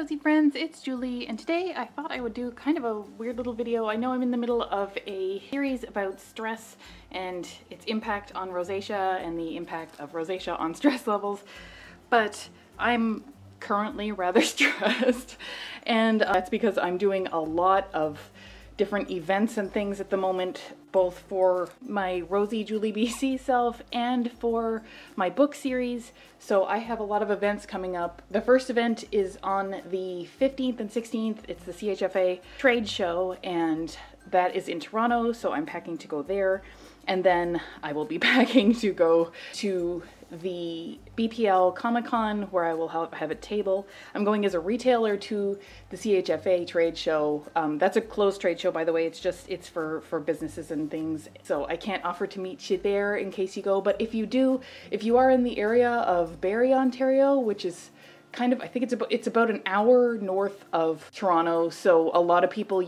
Rosy friends, it's Julie, and today I thought I would do kind of a weird little video. I know I'm in the middle of a series about stress and its impact on rosacea and the impact of rosacea on stress levels, but I'm currently rather stressed, and that's because I'm doing a lot of different events and things at the moment, both for my Rosy JulieBC self and for my book series. So I have a lot of events coming up. The first event is on the 15th and 16th. It's the CHFA trade show, and that is in Toronto, so I'm packing to go there. And then I will be packing to go to the BPL Comic-Con, where I will have a table. I'm going as a retailer to the CHFA trade show. That's a closed trade show, by the way. It's for businesses and things. So I can't offer to meet you there in case you go. But if you do, if you are in the area of Barrie, Ontario, which is kind of, I think it's about an hour north of Toronto, so a lot of people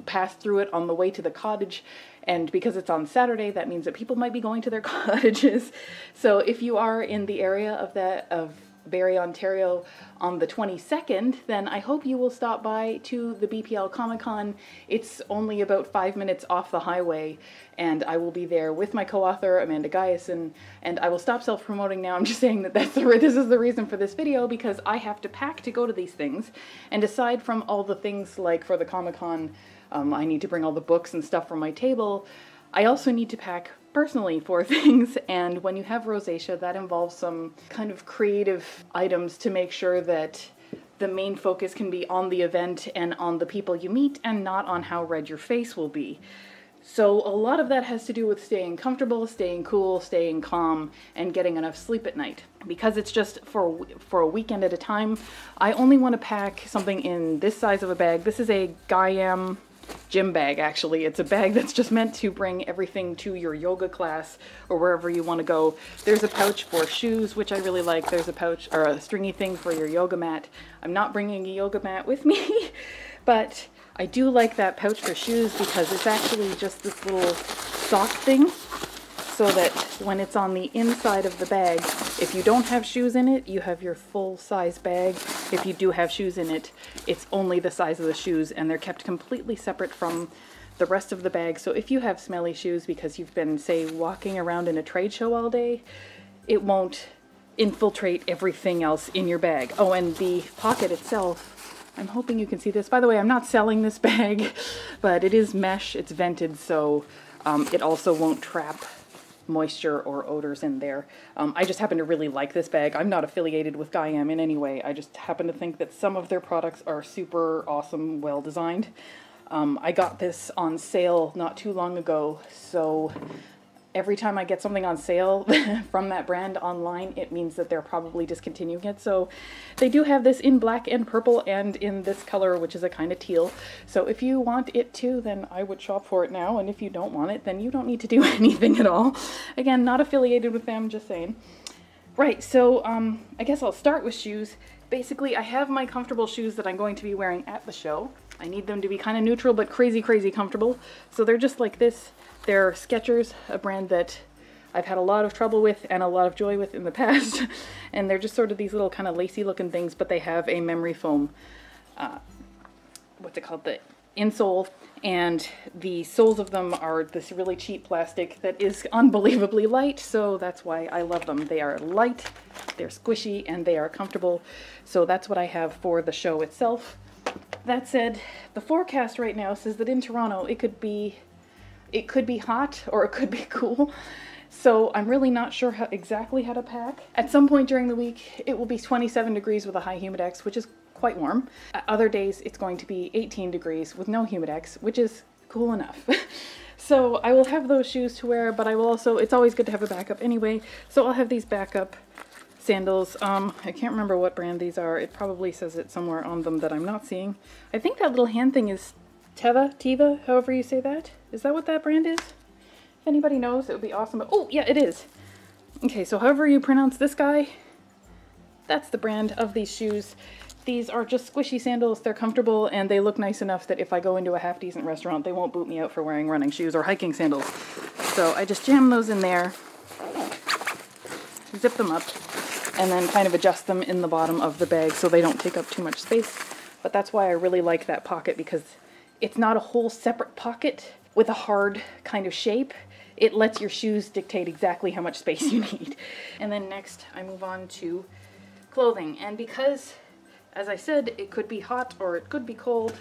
pass through it on the way to the cottage, and because it's on Saturday, that means that people might be going to their cottages. So if you are in the area of Barrie, Ontario on the 22nd, then I hope you will stop by to the BPL Comic-Con. It's only about 5 minutes off the highway, and I will be there with my co-author, Amanda Guyson, and I will stop self-promoting now. I'm just saying that this is the reason for this video, because I have to pack to go to these things. And aside from all the things like for the Comic-Con, I need to bring all the books and stuff from my table, I also need to pack personally for things, and when you have rosacea, that involves some kind of creative items to make sure that the main focus can be on the event and on the people you meet and not on how red your face will be. So a lot of that has to do with staying comfortable, staying cool, staying calm, and getting enough sleep at night. Because it's just for a weekend at a time, I only want to pack something in this size of a bag. This is a Guyam gym bag, actually. It's a bag that's just meant to bring everything to your yoga class or wherever you want to go. There's a pouch for shoes, which I really like. There's a pouch or a stringy thing for your yoga mat. I'm not bringing a yoga mat with me, but I do like that pouch for shoes because it's actually just this little sock thing, so that when it's on the inside of the bag, if you don't have shoes in it, you have your full size bag. If you do have shoes in it, it's only the size of the shoes, and they're kept completely separate from the rest of the bag. So if you have smelly shoes because you've been, say, walking around in a trade show all day, it won't infiltrate everything else in your bag. Oh, and the pocket itself, I'm hoping you can see this. By the way, I'm not selling this bag, but it is mesh, it's vented, so it also won't trap moisture or odors in there. I just happen to really like this bag. I'm not affiliated with Guyam in any way. I just happen to think that some of their products are super awesome, well designed. I got this on sale not too long ago, so every time I get something on sale from that brand online, it means that they're probably discontinuing it. So they do have this in black and purple and in this color, which is a kind of teal. So if you want it too, then I would shop for it now. And if you don't want it, then you don't need to do anything at all. Again, not affiliated with them, just saying. Right, so I guess I'll start with shoes. Basically, I have my comfortable shoes that I'm going to be wearing at the show. I need them to be kind of neutral, but crazy, crazy comfortable. So they're just like this. They're Skechers, a brand that I've had a lot of trouble with and a lot of joy with in the past. And they're just sort of these little kind of lacy looking things, but they have a memory foam, what's it called, the insole. And the soles of them are this really cheap plastic that is unbelievably light, so that's why I love them. They are light, they're squishy, and they are comfortable. So that's what I have for the show itself. That said, the forecast right now says that in Toronto it could be hot or it could be cool. So I'm really not sure exactly how to pack. At some point during the week, it will be 27 degrees with a high humidex, which is quite warm. Other days, it's going to be 18 degrees with no humidex, which is cool enough. So I will have those shoes to wear, but I will also, it's always good to have a backup anyway. So I'll have these backup sandals. I can't remember what brand these are. It probably says it somewhere on them that I'm not seeing. I think that little hand thing is Teva, however you say that. Is that what that brand is? If anybody knows, it would be awesome. Oh, yeah, it is. Okay, so however you pronounce this guy, that's the brand of these shoes. These are just squishy sandals. They're comfortable, and they look nice enough that if I go into a half-decent restaurant, they won't boot me out for wearing running shoes or hiking sandals. So I just jam those in there, zip them up, and then kind of adjust them in the bottom of the bag so they don't take up too much space. but that's why I really like that pocket, because it's not a whole separate pocket with a hard kind of shape. It lets your shoes dictate exactly how much space you need. And then next I move on to clothing. And because, as I said, it could be hot or it could be cold,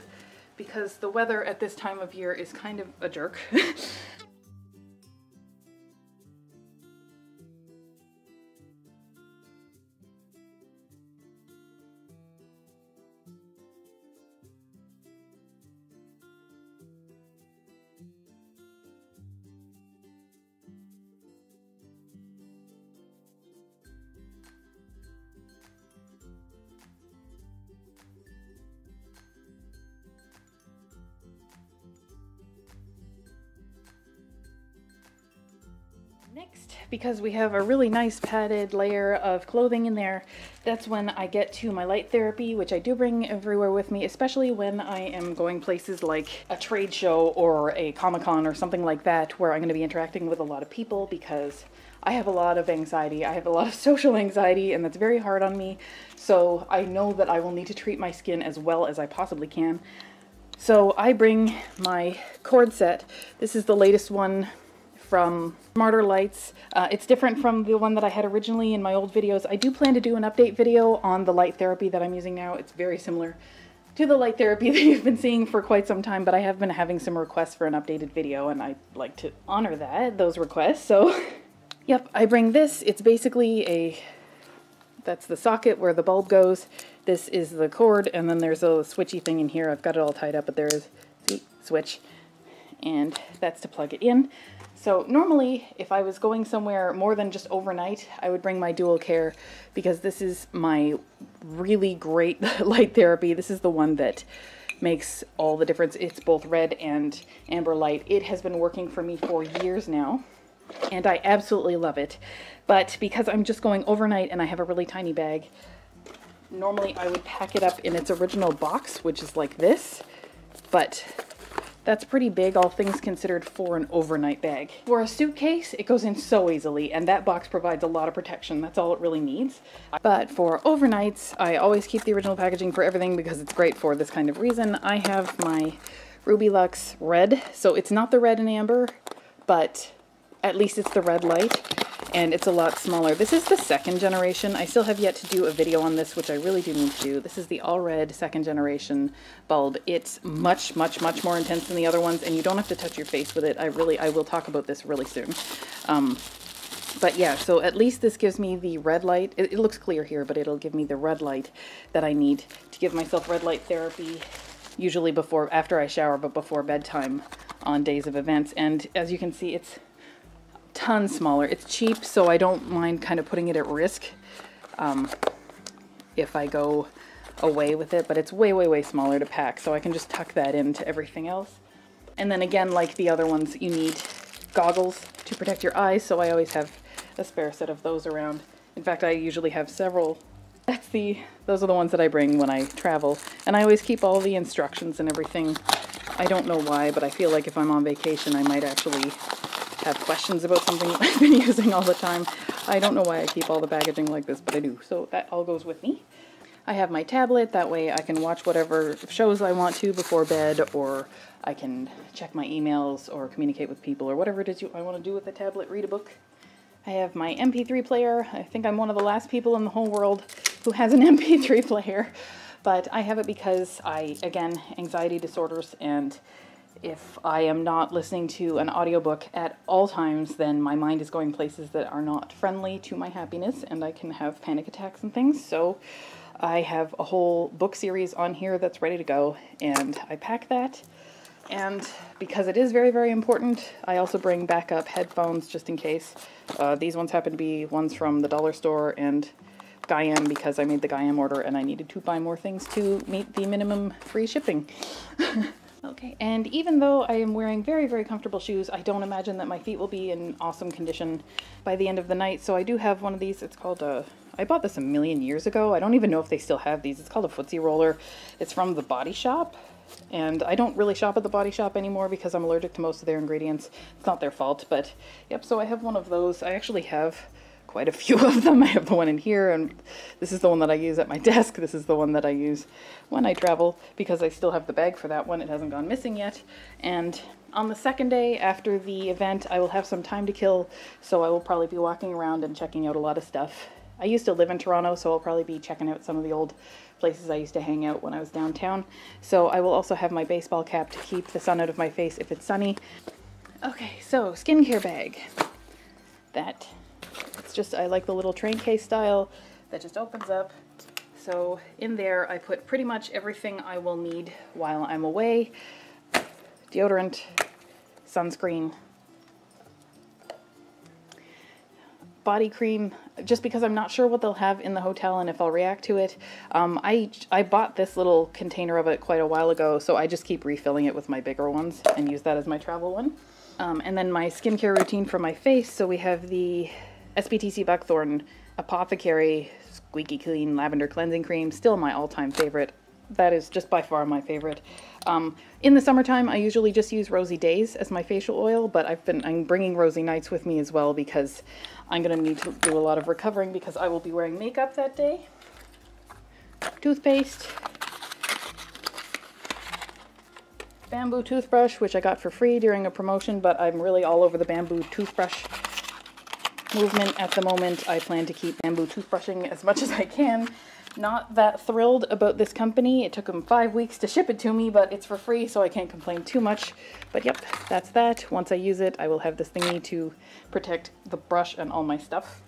because the weather at this time of year is kind of a jerk. Next, because we have a really nice padded layer of clothing in there, that's when I get to my light therapy, which I do bring everywhere with me, especially when I am going places like a trade show or a Comic-Con or something like that, where I'm going to be interacting with a lot of people, because I have a lot of anxiety. I have a lot of social anxiety, and that's very hard on me. So I know that I will need to treat my skin as well as I possibly can. So I bring my cord set. This is the latest one from Smarter Lights. It's different from the one that I had originally in my old videos. I do plan to do an update video on the light therapy that I'm using now. It's very similar to the light therapy that you've been seeing for quite some time, but I have been having some requests for an updated video, and I'd like to honor those requests. So yep, I bring this. It's basically that's the socket where the bulb goes. This is the cord, and then there's a switchy thing in here. I've got it all tied up, but there is, see, switch, and that's to plug it in. So normally, if I was going somewhere more than just overnight, I would bring my dual care, because this is my really great light therapy. This is the one that makes all the difference. It's both red and amber light. It has been working for me for years now, and I absolutely love it. But because I'm just going overnight and I have a really tiny bag, normally I would pack it up in its original box, which is like this, but that's pretty big, all things considered, for an overnight bag. For a suitcase, it goes in so easily, and that box provides a lot of protection. That's all it really needs. But for overnights, I always keep the original packaging for everything, because it's great for this kind of reason. I have my Ruby Luxe red, so it's not the red and amber, but at least it's the red light, and it's a lot smaller. This is the second generation. I still have yet to do a video on this, which I really do need to do. This is the all red second generation bulb. It's much, much, much more intense than the other ones, and you don't have to touch your face with it. I will talk about this really soon. But yeah, so at least this gives me the red light. It looks clear here, but it'll give me the red light that I need to give myself red light therapy, usually after I shower, but before bedtime on days of events. And as you can see, it's tons smaller. It's cheap, so I don't mind kind of putting it at risk if I go away with it, but it's way, way, way smaller to pack, so I can just tuck that into everything else. And then again, like the other ones, you need goggles to protect your eyes, so I always have a spare set of those around. In fact, I usually have several. Those are the ones that I bring when I travel, and I always keep all the instructions and everything. I don't know why, but I feel like if I'm on vacation, I might actually have questions about something that I've been using all the time. I don't know why I keep all the packaging like this, but I do. So that all goes with me. I have my tablet, that way I can watch whatever shows I want to before bed, or I can check my emails or communicate with people, or whatever it is I want to do with the tablet, read a book. I have my MP3 player. I think I'm one of the last people in the whole world who has an MP3 player, but I have it because again, anxiety disorders, and if I am not listening to an audiobook at all times, then my mind is going places that are not friendly to my happiness, and I can have panic attacks and things. So I have a whole book series on here that's ready to go, and I pack that. And because it is very, very important, I also bring backup headphones just in case. These ones happen to be ones from the dollar store and Gaiam, because I made the Gaiam order and I needed to buy more things to meet the minimum free shipping. Okay, and even though I am wearing very, very comfortable shoes, I don't imagine that my feet will be in awesome condition by the end of the night. So I do have one of these. It's called I bought this a million years ago. I don't even know if they still have these. It's called a footsie roller. It's from the Body Shop, and I don't really shop at the Body Shop anymore because I'm allergic to most of their ingredients. It's not their fault, but yep, so I have one of those. I actually have quite a few of them. I have the one in here, and this is the one that I use at my desk. This is the one that I use when I travel, because I still have the bag for that one. It hasn't gone missing yet. And on the second day after the event, I will have some time to kill, so I will probably be walking around and checking out a lot of stuff. I used to live in Toronto, so I'll probably be checking out some of the old places I used to hang out when I was downtown. So I will also have my baseball cap to keep the sun out of my face if it's sunny. Okay, so skincare bag. It's just, I like the little train case style that just opens up. So in there I put pretty much everything I will need while I'm away. Deodorant, sunscreen, body cream, just because I'm not sure what they'll have in the hotel and if I'll react to it. I bought this little container of it quite a while ago, so I just keep refilling it with my bigger ones and use that as my travel one. And then my skincare routine for my face, so we have the SBTC Buckthorn Apothecary Squeaky Clean Lavender Cleansing Cream, still my all-time favorite. That is just by far my favorite. In the summertime, I usually just use Rosy Days as my facial oil, but I'm bringing Rosy Nights with me as well, because I'm going to need to do a lot of recovering because I will be wearing makeup that day. Toothpaste. Bamboo toothbrush, which I got for free during a promotion, but I'm really all over the bamboo toothbrush movement at the moment. I plan to keep bamboo toothbrushing as much as I can. Not that thrilled about this company. It took them 5 weeks to ship it to me, but it's for free, so I can't complain too much. But yep, that's that. Once I use it, I will have this thingy to protect the brush and all my stuff.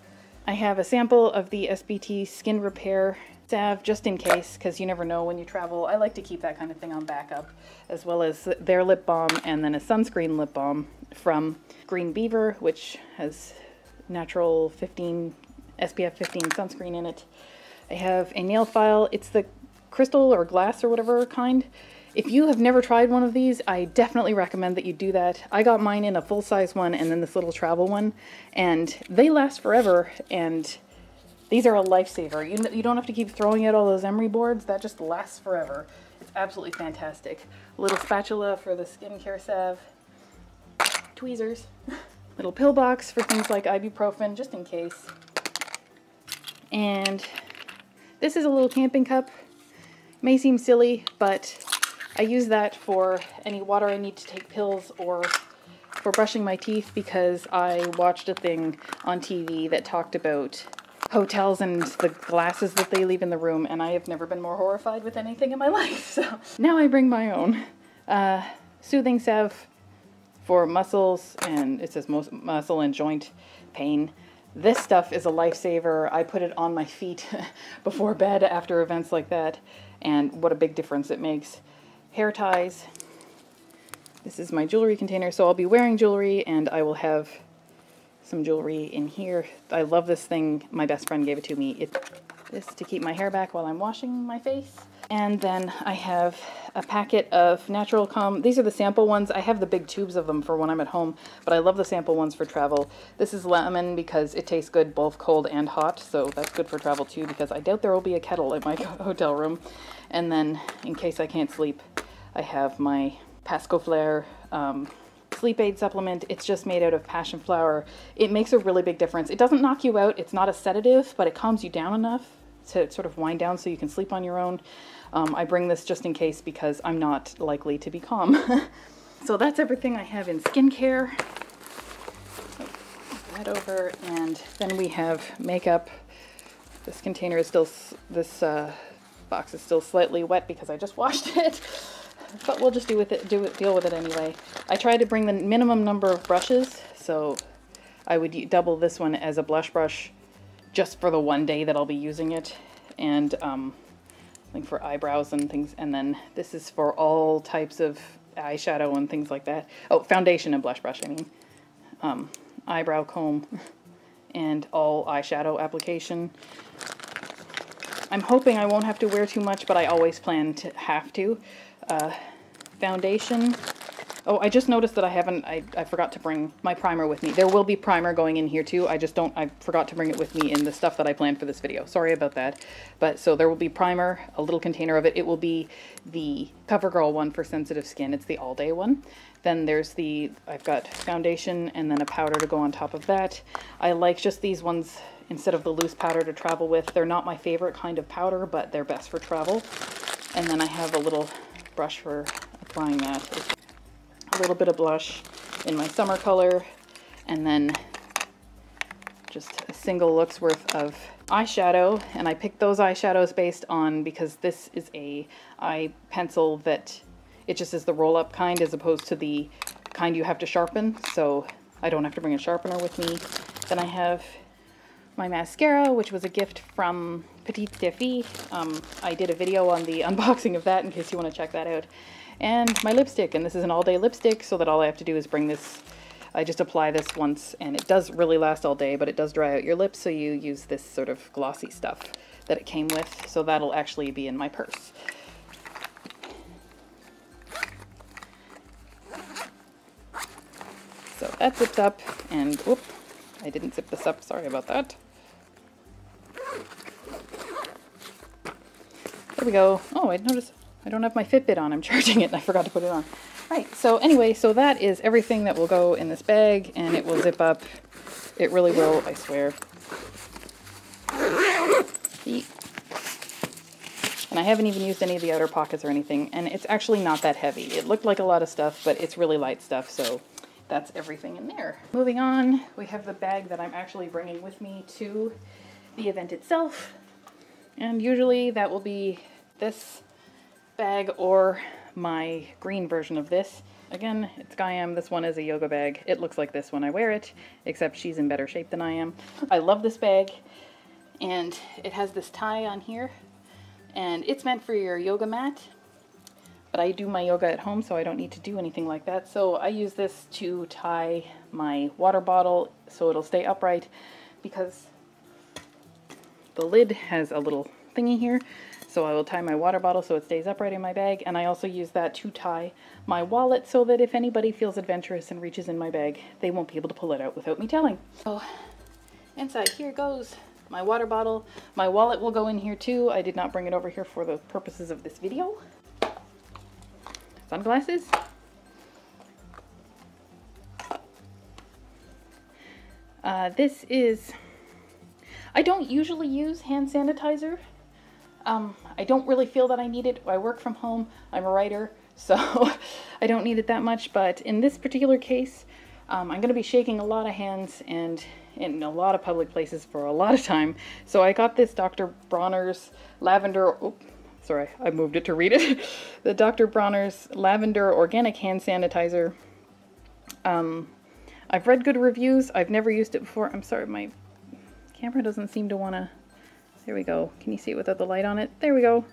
I have a sample of the SBT Skin Repair salve just in case, because you never know when you travel. I like to keep that kind of thing on backup, as well as their lip balm and then a sunscreen lip balm from Green Beaver, which has natural SPF 15 sunscreen in it. I have a nail file. It's the crystal or glass or whatever kind. If you have never tried one of these, I definitely recommend that you do that. I got mine in a full-size one and then this little travel one, and they last forever, and these are a lifesaver. You don't have to keep throwing out all those emery boards. That just lasts forever. It's absolutely fantastic. A little spatula for the skincare salve. Tweezers. Little pill box for things like ibuprofen, just in case. And this is a little camping cup. May seem silly, but I use that for any water I need to take pills or for brushing my teeth, because I watched a thing on TV that talked about hotels and the glasses that they leave in the room, and I have never been more horrified with anything in my life. So now I bring my own. Soothing salve for muscles, and it says muscle and joint pain. This stuff is a lifesaver. I put it on my feet before bed after events like that, and what a big difference it makes. Hair ties. This is my jewelry container, so I'll be wearing jewelry, and I will have some jewelry in here. I love this thing. My best friend gave it to me. This to keep my hair back while I'm washing my face. And then I have a packet of Natural Calm. These are the sample ones. I have the big tubes of them for when I'm at home, but I love the sample ones for travel. This is lemon because it tastes good both cold and hot, so that's good for travel too, because I doubt there will be a kettle at my hotel room. And then, in case I can't sleep, I have my Pascoflare sleep aid supplement. It's just made out of passion flower. It makes a really big difference. It doesn't knock you out. It's not a sedative, but it calms you down enough to sort of wind down so you can sleep on your own. I bring this just in case because I'm not likely to be calm. So that's everything I have in skincare. So, that over, and then we have makeup. This container is still, this box is still slightly wet because I just washed it. But we'll just deal with it anyway. I try to bring the minimum number of brushes, so I would double this one as a blush brush just for the one day that I'll be using it, and like for eyebrows and things. And then this is for all types of eyeshadow and things like that. Oh, foundation and blush brush, I mean. Eyebrow comb and all eyeshadow application. I'm hoping I won't have to wear too much, but I always plan to have to. Foundation. Oh, I just noticed that I forgot to bring my primer with me. There will be primer going in here too. I forgot to bring it with me in the stuff that I planned for this video. Sorry about that. But so there will be primer, a little container of it. It will be the CoverGirl one for sensitive skin. It's the all day one. Then there's I've got foundation and then a powder to go on top of that. I like just these ones instead of the loose powder to travel with. They're not my favorite kind of powder, but they're best for travel. And then I have a little brush for applying that. A little bit of blush in my summer color, and then just a single look's worth of eyeshadow. And I picked those eyeshadows based on, because this is a eye pencil that it just is the roll-up kind as opposed to the kind you have to sharpen, so I don't have to bring a sharpener with me. Then I have my mascara, which was a gift from Petite Steffi. I did a video on the unboxing of that in case you want to check that out. And my lipstick, and this is an all-day lipstick, so that all I have to do is bring this, I just apply this once, and it does really last all day, but it does dry out your lips, so you use this sort of glossy stuff that it came with, so that'll actually be in my purse. So that zips up, and whoop, I didn't zip this up, sorry about that. There we go. Oh, I noticed I don't have my Fitbit on. I'm charging it and I forgot to put it on. Right, so anyway, so that is everything that will go in this bag, and it will zip up. It really will, I swear. And I haven't even used any of the outer pockets or anything, and it's actually not that heavy. It looked like a lot of stuff, but it's really light stuff, so that's everything in there. Moving on, we have the bag that I'm actually bringing with me to the event itself. And usually that will be this bag or my green version of this. Again, it's Gaiam. This one is a yoga bag. It looks like this when I wear it, except she's in better shape than I am. I love this bag, and it has this tie on here, and it's meant for your yoga mat, but I do my yoga at home, so I don't need to do anything like that. So I use this to tie my water bottle so it'll stay upright, because the lid has a little thingy here. So I will tie my water bottle so it stays upright in my bag, and I also use that to tie my wallet so that if anybody feels adventurous and reaches in my bag, they won't be able to pull it out without me telling. So inside here goes my water bottle. My wallet will go in here too. I did not bring it over here for the purposes of this video. Sunglasses. This is, I don't usually use hand sanitizer. I don't really feel that I need it. I work from home. I'm a writer, so I don't need it that much. But in this particular case, I'm going to be shaking a lot of hands and in a lot of public places for a lot of time. So I got this Dr. Bronner's lavender, oh, sorry, I moved it to read it. The Dr. Bronner's lavender organic hand sanitizer. I've read good reviews. I've never used it before. I'm sorry, my camera doesn't seem to want to. There we go. Can you see it without the light on it? There we go.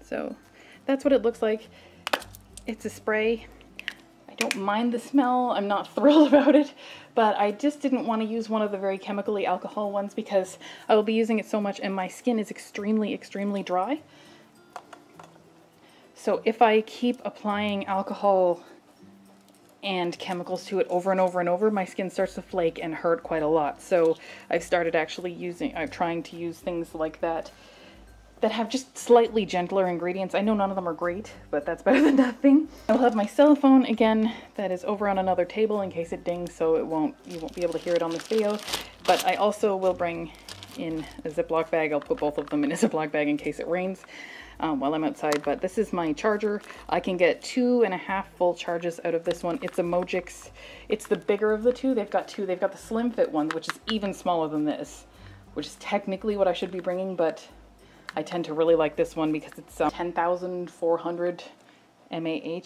So that's what it looks like. It's a spray. I don't mind the smell. I'm not thrilled about it, but I just didn't want to use one of the very chemically alcohol ones because I will be using it so much and my skin is extremely, extremely dry. So if I keep applying alcohol and chemicals to it over and over and over, my skin starts to flake and hurt quite a lot. So I've started actually trying to use things like that have just slightly gentler ingredients. I know none of them are great, but that's better than nothing. I'll have my cell phone again that is over on another table in case it dings, so you won't be able to hear it on this video. But I also will bring in a Ziploc bag. I'll put both of them in a Ziploc bag in case it rains while I'm outside. But this is my charger. I can get 2.5 full charges out of this one. It's a Mojix. It's the bigger of the two. They've got two. They've got the slim fit one, which is even smaller than this, which is technically what I should be bringing, but I tend to really like this one because it's 10,400 mAh.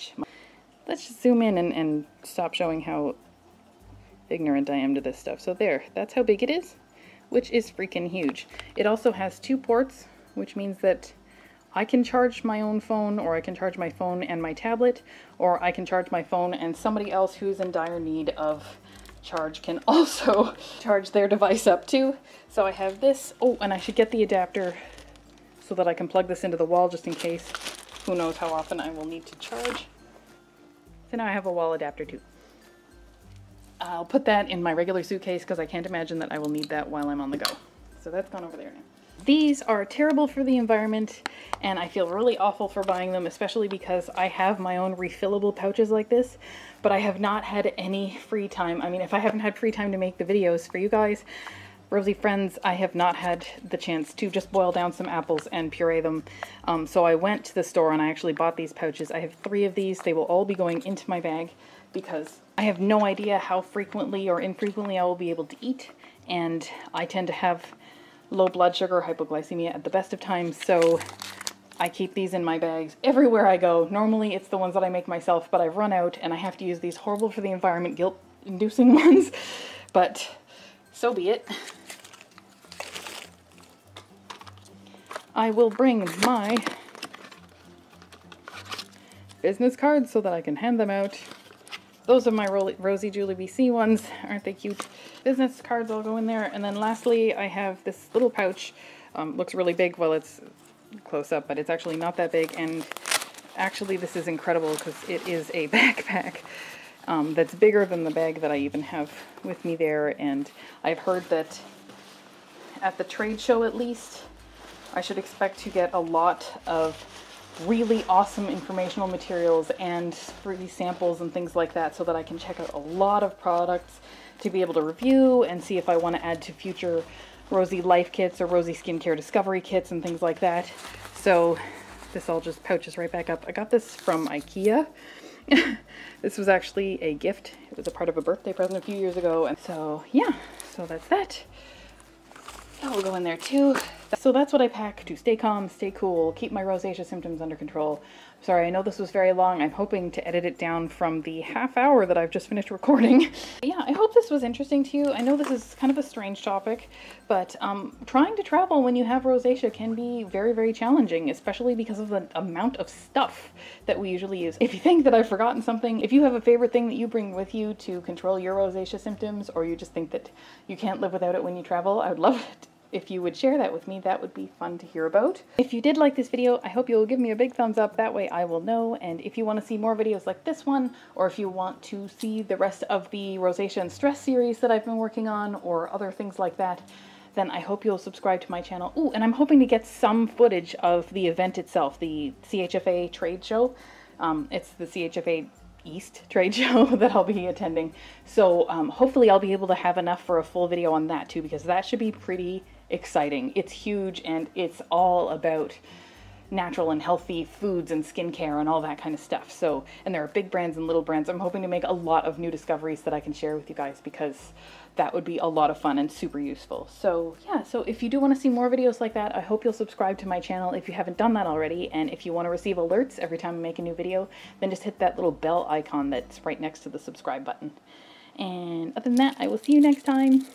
Let's just zoom in and stop showing how ignorant I am to this stuff. So there, that's how big it is, which is freaking huge. It also has 2 ports, which means that I can charge my own phone, or I can charge my phone and my tablet, or I can charge my phone and somebody else who's in dire need of charge can also charge their device up too. So I have this. Oh, and I should get the adapter so that I can plug this into the wall just in case. Who knows how often I will need to charge. So now I have a wall adapter too. I'll put that in my regular suitcase because I can't imagine that I will need that while I'm on the go. So that's gone over there now. These are terrible for the environment, and I feel really awful for buying them, especially because I have my own refillable pouches like this, but I have not had any free time. I mean, if I haven't had free time to make the videos for you guys, Rosy friends, I have not had the chance to just boil down some apples and puree them. So I went to the store and I actually bought these pouches. I have 3 of these. They will all be going into my bag because I have no idea how frequently or infrequently I will be able to eat, and I tend to have low blood sugar, hypoglycemia at the best of times, so I keep these in my bags everywhere I go. Normally it's the ones that I make myself, but I've run out and I have to use these horrible for the environment, guilt-inducing ones, but so be it. I will bring my business cards so that I can hand them out. Those are my Rosy JulieBC ones. Aren't they cute? Business cards all go in there. And then lastly, I have this little pouch. Looks really big while it's close up, but it's actually not that big. And actually this is incredible because it is a backpack that's bigger than the bag that I even have with me there. And I've heard that at the trade show, at least, I should expect to get a lot of really awesome informational materials and free samples and things like that, so that I can check out a lot of products to be able to review and see if I want to add to future Rosy Life kits or Rosy Skincare Discovery kits and things like that. So this all just pouches right back up. I got this from IKEA. This was actually a gift. It was a part of a birthday present a few years ago, and so yeah, so that's that. That will go in there too. So that's what I pack to stay calm, stay cool, keep my rosacea symptoms under control. Sorry, I know this was very long. I'm hoping to edit it down from the half hour that I've just finished recording. Yeah, I hope this was interesting to you. I know this is kind of a strange topic, but trying to travel when you have rosacea can be very, very challenging, especially because of the amount of stuff that we usually use. If you think that I've forgotten something, if you have a favorite thing that you bring with you to control your rosacea symptoms, or you just think that you can't live without it when you travel, I would love it if you would share that with me. That would be fun to hear about. If you did like this video, I hope you'll give me a big thumbs up. That way I will know. And if you want to see more videos like this one, or if you want to see the rest of the rosacea and stress series that I've been working on, or other things like that, then I hope you'll subscribe to my channel. Ooh, and I'm hoping to get some footage of the event itself, the CHFA trade show. It's the CHFA East trade show that I'll be attending. So hopefully I'll be able to have enough for a full video on that too, because that should be pretty exciting. It's huge and it's all about natural and healthy foods and skincare and all that kind of stuff. So, and there are big brands and little brands. I'm hoping to make a lot of new discoveries that I can share with you guys, because that would be a lot of fun and super useful. So yeah, so if you do want to see more videos like that, I hope you'll subscribe to my channel if you haven't done that already. And if you want to receive alerts every time I make a new video, then just hit that little bell icon that's right next to the subscribe button. And other than that, I will see you next time.